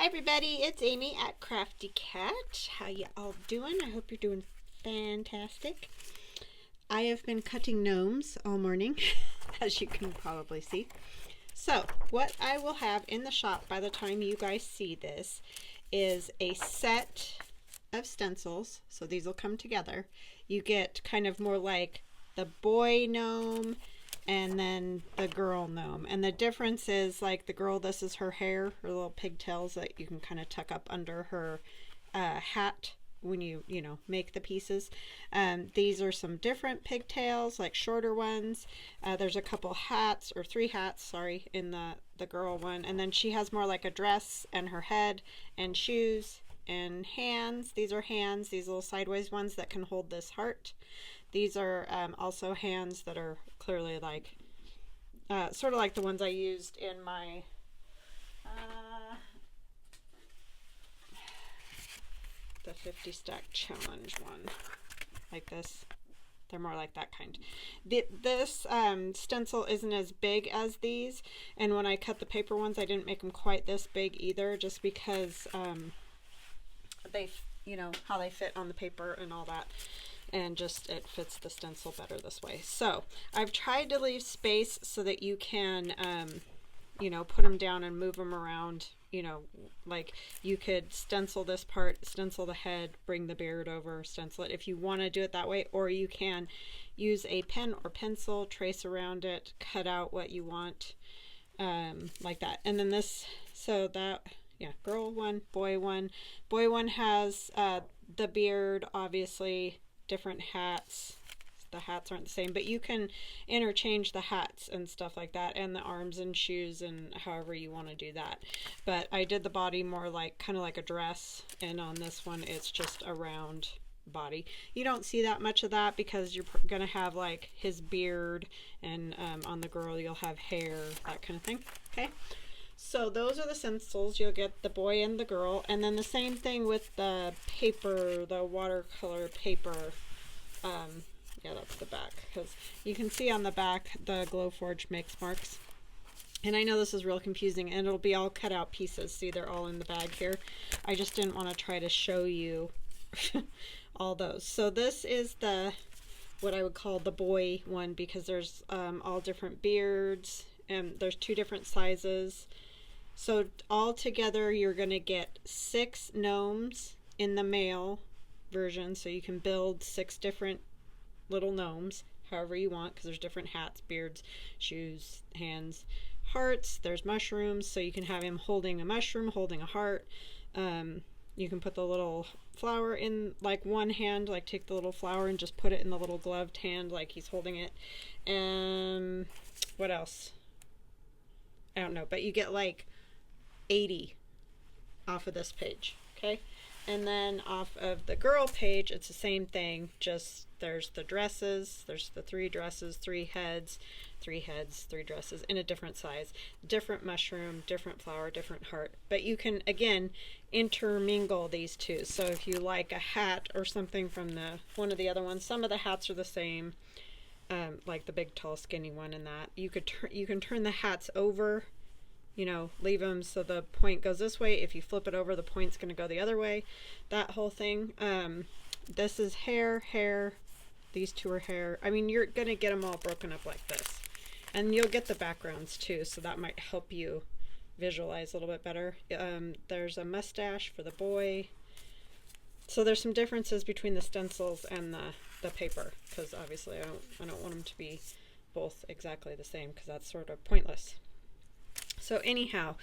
Hi everybody, it's Amy at Crafty Cat. How you all doing? I hope you're doing fantastic. I have been cutting gnomes all morning, as you can probably see. So, what I will have in the shop by the time you guys see this is a set of stencils. So these will come together. You get kind of more like the boy gnome and then the girl gnome. And the difference is, like, the girl, this is her hair, her little pigtails that you can kind of tuck up under her hat when you make the pieces. These are some different pigtails, like shorter ones. There's a couple hats, or 3 hats, sorry, in the girl one. And then she has more like a dress and her head and shoes and hands. These are hands, these little sideways ones that can hold this heart. These are also hands that are clearly like, sort of like the ones I used in my the 50 stack challenge one, like this. They're more like that kind. This stencil isn't as big as these, and when I cut the paper ones I didn't make them quite this big either, just because they, how they fit on the paper and all that, and just it fits the stencil better this way. So I've tried to leave space so that you can put them down and move them around. Like you could stencil this part, stencil the head, bring the beard over, stencil it if you want to do it that way, or you can use a pen or pencil, trace around it, cut out what you want, like that. And then this, so that, yeah, girl one, boy one. Boy one has the beard, obviously, different hats. The hats aren't the same, but you can interchange the hats and stuff like that, and the arms and shoes, and however you want to do that. But I did the body more like, kind of like a dress, and on this one it's just a round body. You don't see that much of that because you're gonna have like his beard, and on the girl you'll have hair, that kind of thing. Okay, so those are the stencils. You'll get the boy and the girl, and then the same thing with the paper, the watercolor paper. Yeah, that's the back, because you can see on the back the Glowforge makes marks. And I know this is real confusing, and it'll be all cut out pieces. See, they're all in the bag here. I just didn't want to try to show you all those. So this is what I would call the boy one, because there's all different beards, and there's 2 different sizes. So all together you're going to get 6 gnomes in the male version, so you can build 6 different little gnomes however you want, because there's different hats, beards, shoes, hands, hearts. There's mushrooms, so you can have him holding a mushroom, holding a heart. You can put the little flower in like one hand, like take the little flower and just put it in the little gloved hand like he's holding it. And what else? I don't know, but you get like 80 off of this page. Okay, and then off of the girl page it's the same thing, just there's the dresses, there's the 3 dresses, 3 heads, 3 dresses in a different size, different mushroom, different flower, different heart. But you can again intermingle these 2. So if you like a hat or something from one of the other ones, some of the hats are the same, like the big tall skinny one, and that you can turn the hats over, leave them so the point goes this way. If you flip it over, the point's going to go the other way, that whole thing. This is hair, these 2 are hair. I mean, you're going to get them all broken up like this, and you'll get the backgrounds too, so that might help you visualize a little bit better. There's a mustache for the boy. So there's some differences between the stencils and the paper, because obviously I don't want them to be both exactly the same, because that's sort of pointless. So anyhow,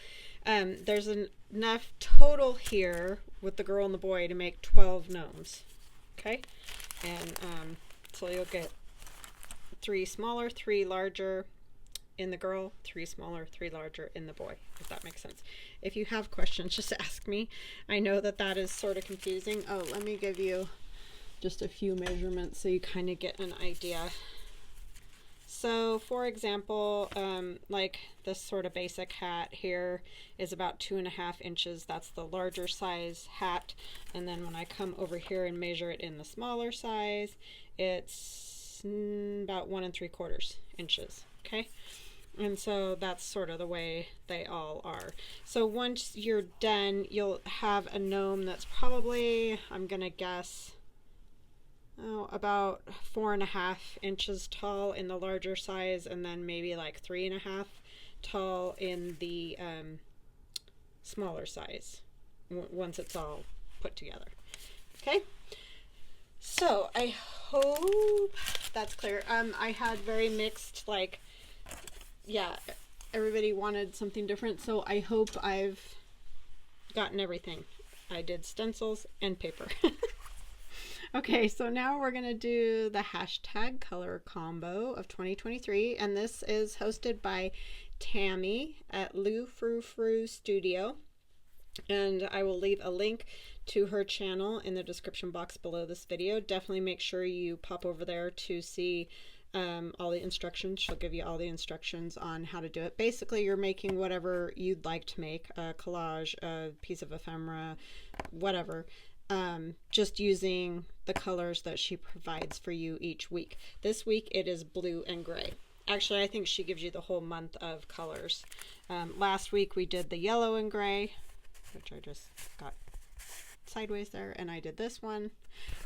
there's enough total here with the girl and the boy to make 12 gnomes. Okay, and so you'll get 3 smaller, 3 larger in the girl, 3 smaller, 3 larger in the boy, if that makes sense. If you have questions, just ask me. I know that is sort of confusing. Oh, let me give you just a few measurements so you kind of get an idea. So for example, like this sort of basic hat here is about 2.5 inches. That's the larger size hat. And then when I come over here and measure it in the smaller size, it's about 1 3/4 inches. Okay. And so that's sort of the way they all are. So once you're done, you'll have a gnome that's probably, I'm gonna guess, about 4.5 inches tall in the larger size, and then maybe like 3.5 tall in the smaller size once it's all put together. Okay, so I hope that's clear. I had very mixed, like, yeah, everybody wanted something different, so I hope I've gotten everything. I did stencils and paper. Okay, so now we're gonna do the hashtag color combo of 2023, and this is hosted by Tammy at Lou Frou Frou Studio, and I will leave a link to her channel in the description box below this video. Definitely make sure you pop over there to see all the instructions. She'll give you all the instructions on how to do it. Basically, you're making whatever you'd like to make, a collage, a piece of ephemera, whatever, just using the colors that she provides for you each week. This week it is blue and gray. Actually, I think she gives you the whole month of colors. Last week we did the yellow and gray, which I just got sideways there, and I did this one.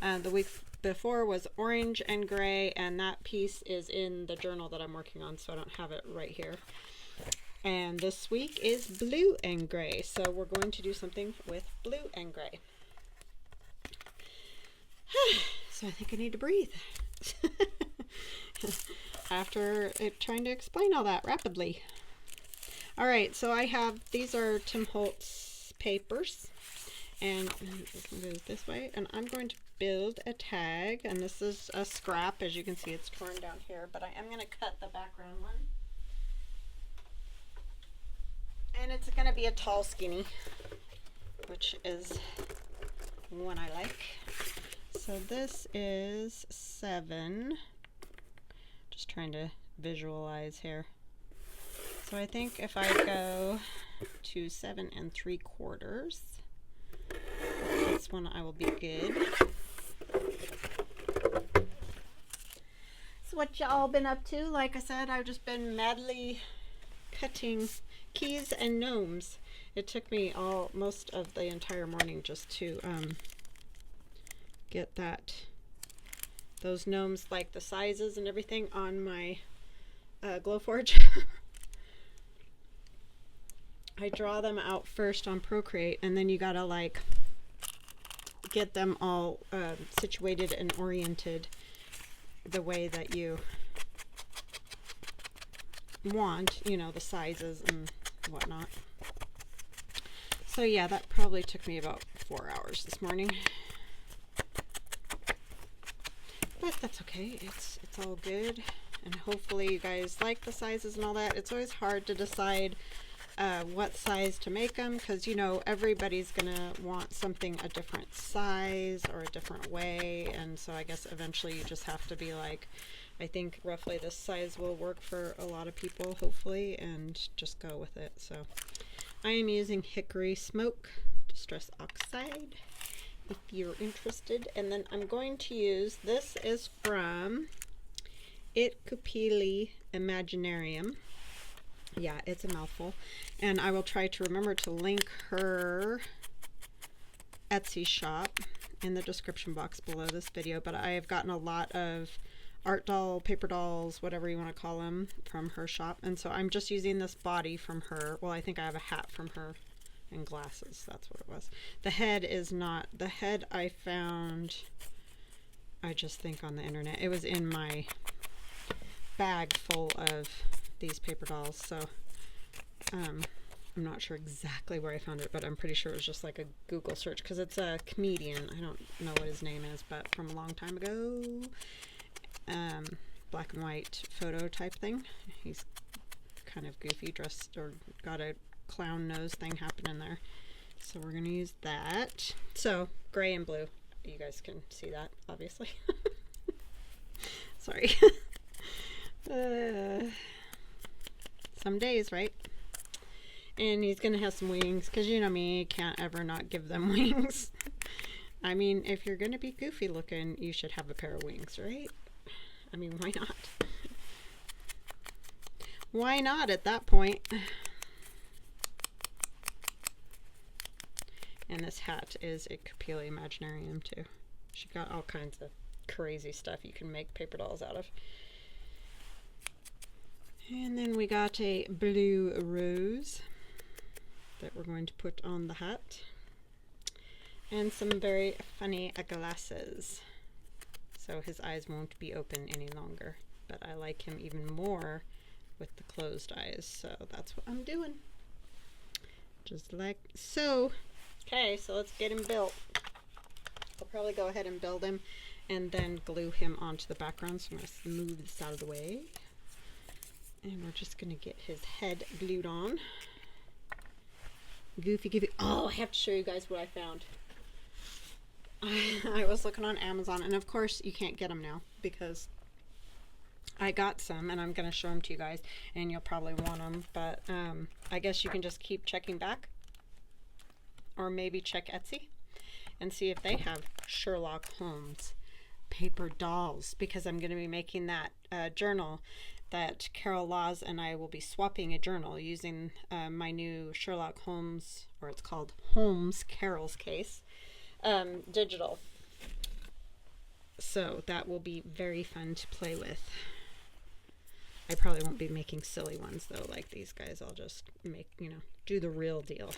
The week before was orange and gray, and that piece is in the journal that I'm working on, so I don't have it right here. And this week is blue and gray, so we're going to do something with blue and gray. So I think I need to breathe after trying to explain all that rapidly. All right, so I have, these are Tim Holtz papers, and we can move this way, and I'm going to build a tag, and this is a scrap. As you can see, it's torn down here, but I am going to cut the background one, and it's going to be a tall skinny, which is one I like. So this is 7, just trying to visualize here. So I think if I go to 7 3/4, this one I will be good. So what y'all been up to? Like I said, I've just been madly cutting keys and gnomes. It took me most of the entire morning just to get those gnomes, like the sizes and everything, on my Glowforge. I draw them out first on Procreate, and then you gotta like get them all situated and oriented the way that you want, you know, the sizes and whatnot. So yeah, that probably took me about 4 hours this morning. But that's okay, it's all good, and hopefully you guys like the sizes and all that. It's always hard to decide what size to make them, because you know everybody's gonna want something a different size or a different way, and so I guess eventually you just have to be like, I think roughly this size will work for a lot of people, hopefully, and just go with it. So I am using Hickory Smoke Distress Oxide, if you're interested. And then I'm going to use, this is from Itkupilli Imaginarium. Yeah, it's a mouthful. And I will try to remember to link her Etsy shop in the description box below this video. But I have gotten a lot of art doll, paper dolls, whatever you want to call them, from her shop. And so I'm just using this body from her. Well, I think I have a hat from her. And glasses, that's what it was. The head is not, the head I found, I just think on the internet. It was in my bag full of these paper dolls, so I'm not sure exactly where I found it, but I'm pretty sure it was just like a Google search, because it's a comedian. I don't know what his name is, but from a long time ago, black and white photo type thing. He's kind of goofy, dressed, or got a clown nose thing happening there. So we're going to use that. So gray and blue. You guys can see that, obviously. Sorry. Some days, right? And he's going to have some wings, because you know me, can't ever not give them wings. I mean, if you're going to be goofy looking, you should have a pair of wings, right? I mean, why not? Why not at that point? And this hat is Itkupilli Imaginarium too. She got all kinds of crazy stuff you can make paper dolls out of. And then we got a blue rose that we're going to put on the hat. And some very funny glasses. So his eyes won't be open any longer. But I like him even more with the closed eyes. So that's what I'm doing. Just like so. Okay, so let's get him built. I'll probably go ahead and build him and then glue him onto the background. So I'm going to move this out of the way. And we're just going to get his head glued on. Goofy. Oh, I have to show you guys what I found. I was looking on Amazon, and of course you can't get them now because I got some, and I'm going to show them to you guys, and you'll probably want them, but I guess you can just keep checking back, or maybe check Etsy and see if they have Sherlock Holmes paper dolls, because I'm going to be making that journal that Carol Laws and I will be swapping a journal using my new Sherlock Holmes, or it's called Holmes Carol's Case, digital. So that will be very fun to play with. I probably won't be making silly ones though like these guys. I'll just make, do the real deal.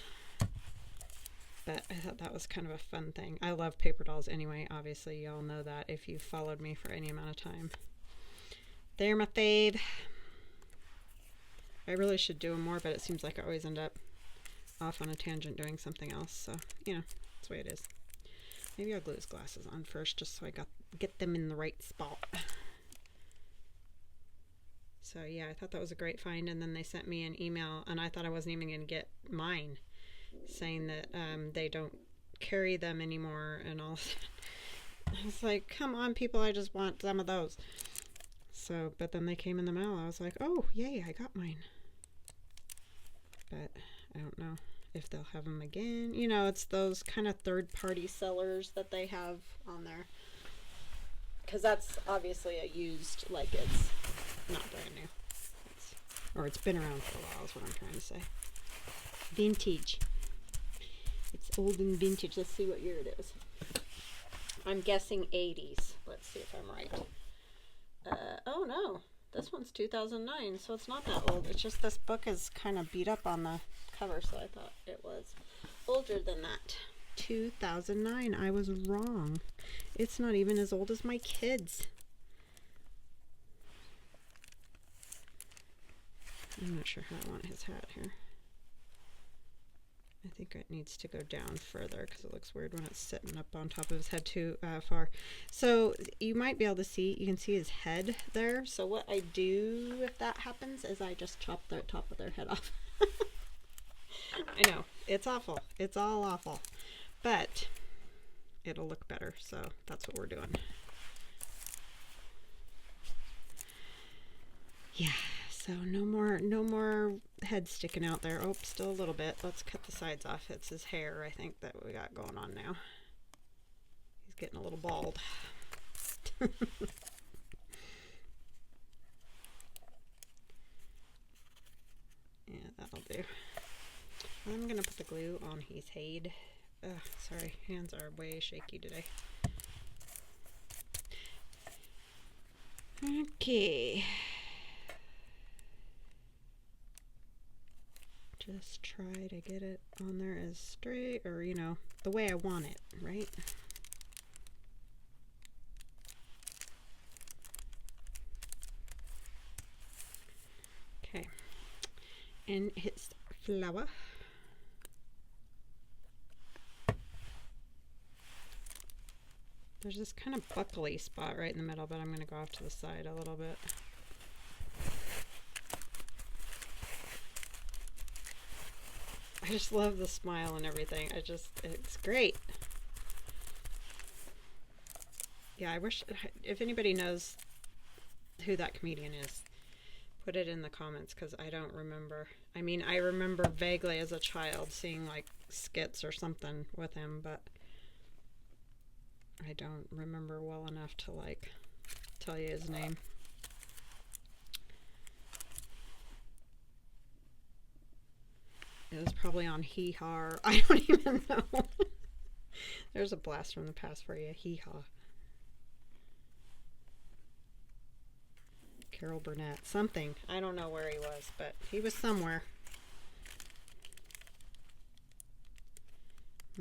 But I thought that was kind of a fun thing. I love paper dolls anyway. Obviously y'all know that if you've followed me for any amount of time. They're my fave. I really should do them more, but it seems like I always end up off on a tangent doing something else. So, that's the way it is. Maybe I'll glue his glasses on first just so I get them in the right spot. So yeah, I thought that was a great find, and then they sent me an email, and I thought I wasn't even going to get mine, saying that they don't carry them anymore and all. I was like, come on people, I just want some of those. So, but then they came in the mail. I was like, oh yay, I got mine. But I don't know if they'll have them again. It's those kind of third-party sellers that they have on there, because that's obviously a used, like it's not brand new, or it's been around for a while is what I'm trying to say. Vintage. It's old and vintage. Let's see what year it is. I'm guessing 80s. Let's see if I'm right. Oh no, this one's 2009, so it's not that old. It's just this book is kind of beat up on the cover, so I thought it was older than that. 2009. I was wrong. It's not even as old as my kids. I'm not sure how I want his hat here. I think it needs to go down further because it looks weird when it's sitting up on top of his head too far. So you might be able to see, you can see his head there. So what I do if that happens is I just chop the top of their head off. I know, it's awful. It's all awful. But it'll look better, so that's what we're doing. Yeah. So no more head sticking out there. Oh, still a little bit. Let's cut the sides off. It's his hair, I think, that we got going on now. He's getting a little bald. Yeah, that'll do. I'm going to put the glue on his head. Sorry, hands are way shaky today. Okay. Just try to get it on there as straight, or the way I want it, right? Okay, and his flower. There's this kind of buckly spot right in the middle, but I'm going to go off to the side a little bit. I just love the smile and everything. It's great. Yeah, I wish, if anybody knows who that comedian is, put it in the comments, because I don't remember. I mean, I remember vaguely as a child seeing like skits or something with him, but I don't remember well enough to like tell you his name. It was probably on Hee Haw. I don't even know. There's a blast from the past for you. Hee Haw. Carol Burnett. Something. I don't know where he was, but he was somewhere.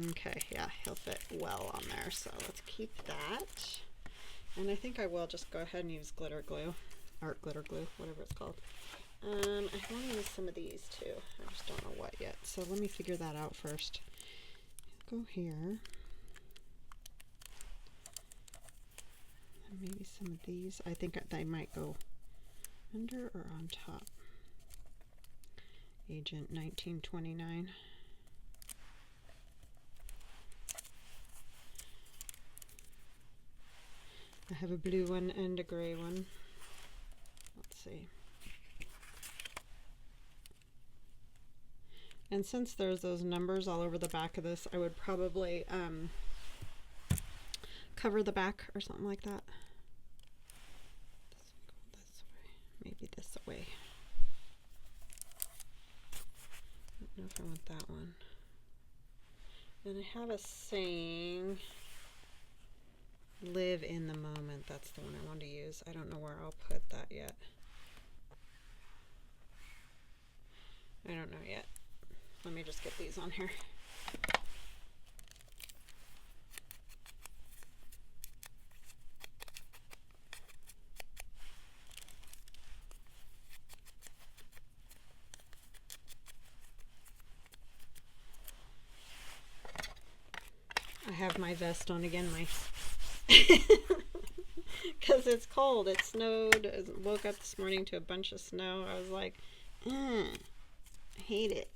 Okay, yeah, he'll fit well on there, so let's keep that. And I think I will just go ahead and use glitter glue, art glitter glue, whatever it's called. I want to use some of these too. I just don't know what yet, so let me figure that out first. Go here. And maybe some of these. I think they might go under or on top. Agent 1929. I have a blue one and a gray one. Let's see. And since there's those numbers all over the back of this, I would probably cover the back or something like that. This way. Maybe this way. I don't know if I want that one. And I have a saying, live in the moment. That's the one I want to use. I don't know where I'll put that yet. I don't know yet. Let me just get these on here. I have my vest on again, because it's cold. It snowed. I woke up this morning to a bunch of snow. I was like, I hate it.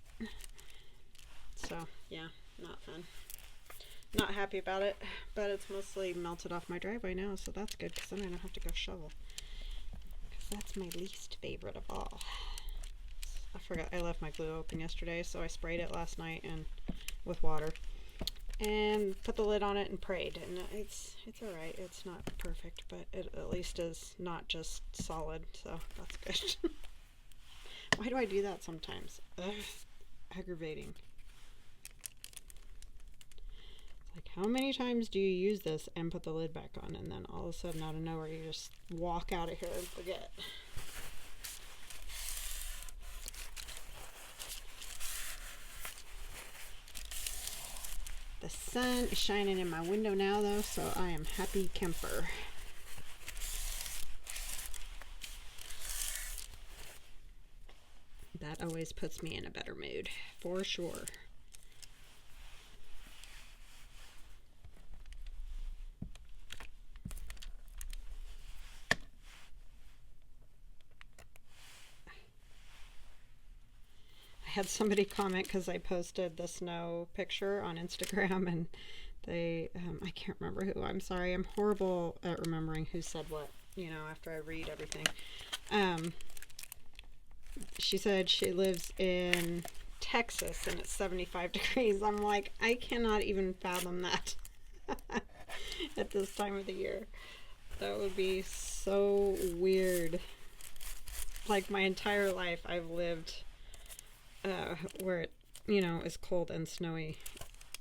So, yeah, not fun. Not happy about it, but it's mostly melted off my driveway now, so that's good, because then I don't have to go shovel. Because that's my least favorite of all. I forgot I left my glue open yesterday, so I sprayed it last night and with water. And put the lid on it and prayed, and it's alright. It's not perfect, but it at least is not just solid, so that's good. Why do I do that sometimes? Ugh, aggravating. Like, how many times do you use this and put the lid back on, and then all of a sudden out of nowhere you just walk out of here and forget? The sun is shining in my window now, though, so I am happy camper. That always puts me in a better mood, for sure. I had somebody comment because I posted the snow picture on Instagram, and they, I can't remember who, I'm sorry, I'm horrible at remembering who said what, you know, after I read everything. She said she lives in Texas and it's 75 degrees. I'm like, I cannot even fathom that at this time of the year. That would be so weird. Like, my entire life I've lived where it, you know, is cold and snowy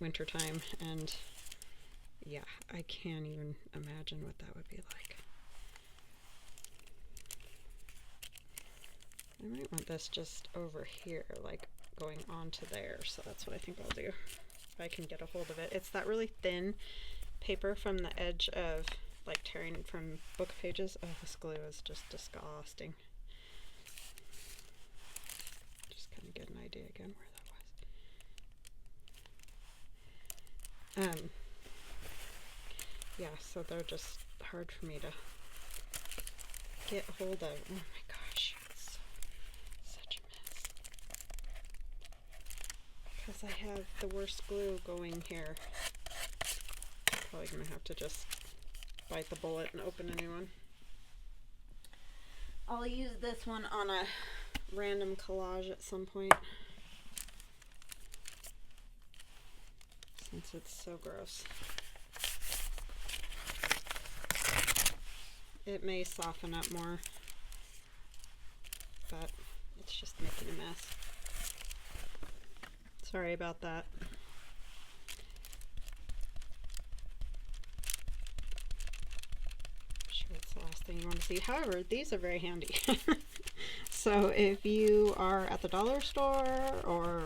wintertime, and yeah, I can't even imagine what that would be like. I might want this just over here, like going on to there, so that's what I think I'll do, if I can get a hold of it. It's that really thin paper from the edge of, like, tearing from book pages. Oh, this glue is just disgusting. Just kind of get an idea again where that was. Yeah, so they're just hard for me to get hold of. Oh my gosh, it's such a mess. Because I have the worst glue going here. Probably gonna have to just bite the bullet and open a new one. I'll use this one on a random collage at some point, since it's so gross. It may soften up more, but it's just making a mess. Sorry about that. I'm sure it's the last thing you want to see. However, these are very handy. So if you are at the dollar store, or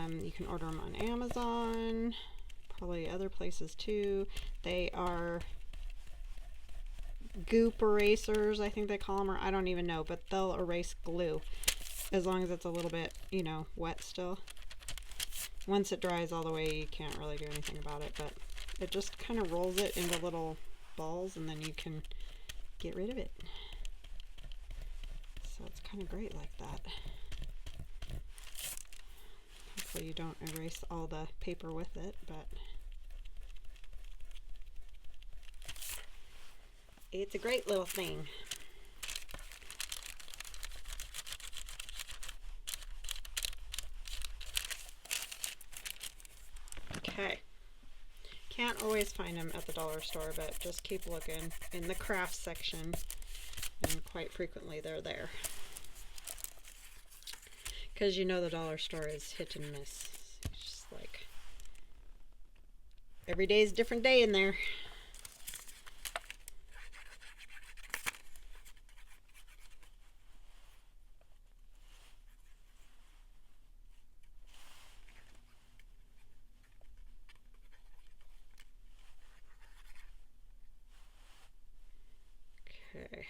you can order them on Amazon, probably other places too. They are goop erasers, I think they call them, or I don't even know, but they'll erase glue as long as it's a little bit, you know, wet still. Once it dries all the way, you can't really do anything about it, but it just kind of rolls it into little balls, and then you can get rid of it. So it's kind of great like that. Hopefully you don't erase all the paper with it, but it's a great little thing. Okay. Can't always find them at the dollar store, but just keep looking in the craft section, and quite frequently they're there. Because you know the dollar store is hit and miss. It's just like every day is a different day in there. Okay.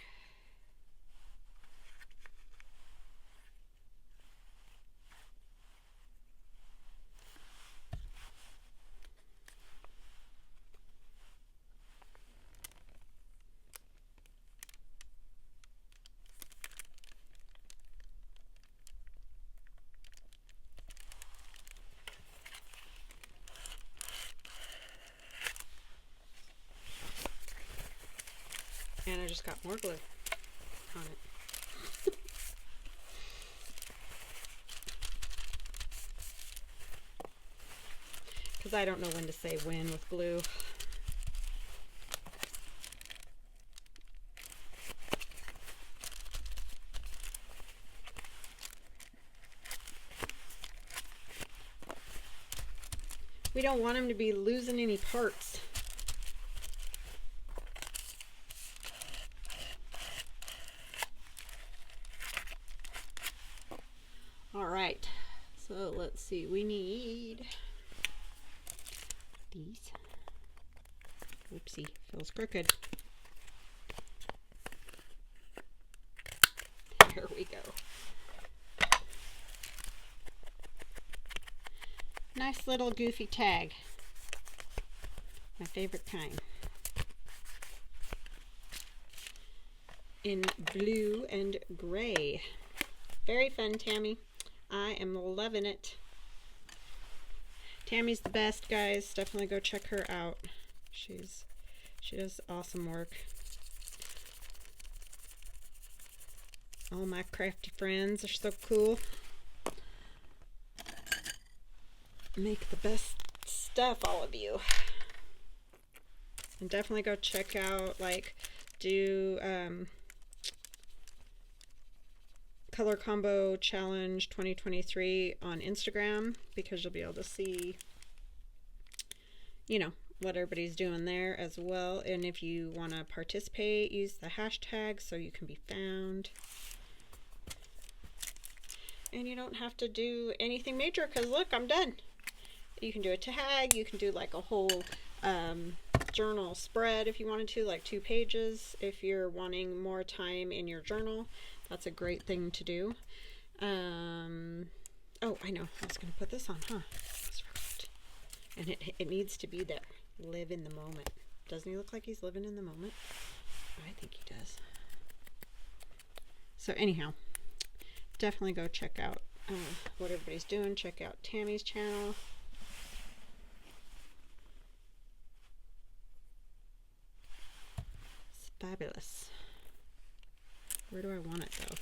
And I just got more glue on it. Because I don't know when to say when with glue. We don't want them to be losing any parts. All right, so let's see, we need these. Oopsie, feels crooked. There we go. Nice little goofy tag. My favorite kind. In blue and gray. Very fun, Tammy. I am loving it. Tammy's the best, guys. Definitely go check her out. She does awesome work. All my crafty friends are so cool. Make the best stuff, all of you. And definitely go check out, like, do Color Combo Challenge 2023 on Instagram, because you'll be able to see, you know, what everybody's doing there as well. And if you want to participate, use the hashtag so you can be found. And you don't have to do anything major, because look, I'm done. You can do a tag, you can do like a whole journal spread if you wanted to, like 2 pages if you're wanting more time in your journal. That's a great thing to do. Oh, I know. I was going to put this on, huh? And it needs to be there. Live in the moment. Doesn't he look like he's living in the moment? I think he does. So anyhow, definitely go check out what everybody's doing. Check out Tammy's channel. It's fabulous. Where do I want it though?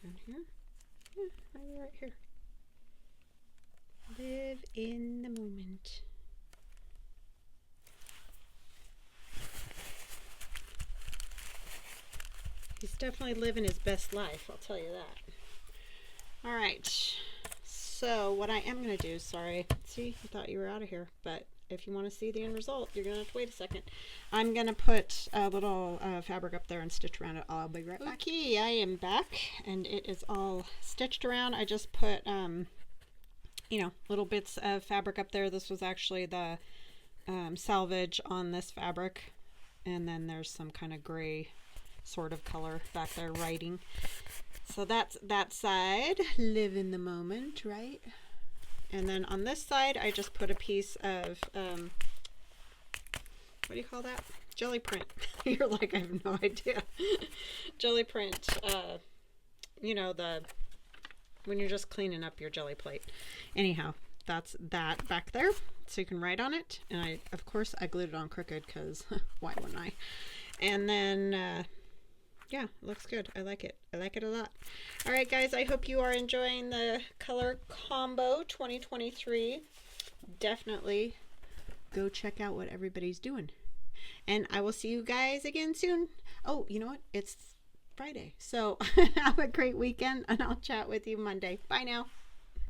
Down here? Yeah, maybe right here. Live in the moment. He's definitely living his best life, I'll tell you that. All right. So what I am going to do, sorry, see, you thought you were out of here, but if you want to see the end result, you're going to have to wait a second. I'm going to put a little fabric up there and stitch around it. I'll be right back. Okay, I am back, and it is all stitched around. I just put, you know, little bits of fabric up there. This was actually the salvage on this fabric, and then there's some kind of gray sort of color back there writing. So that's that side, live in the moment, right? And then on this side, I just put a piece of, what do you call that? Jelly print. You're like, I have no idea. Jelly print, you know, when you're just cleaning up your jelly plate. Anyhow, that's that back there, so you can write on it. And of course, I glued it on crooked, because why wouldn't I? And then, yeah, it looks good. I like it. I like it a lot. All right, guys, I hope you are enjoying the color combo 2023. Definitely go check out what everybody's doing. And I will see you guys again soon. Oh, you know what? It's Friday. So have a great weekend, and I'll chat with you Monday. Bye now.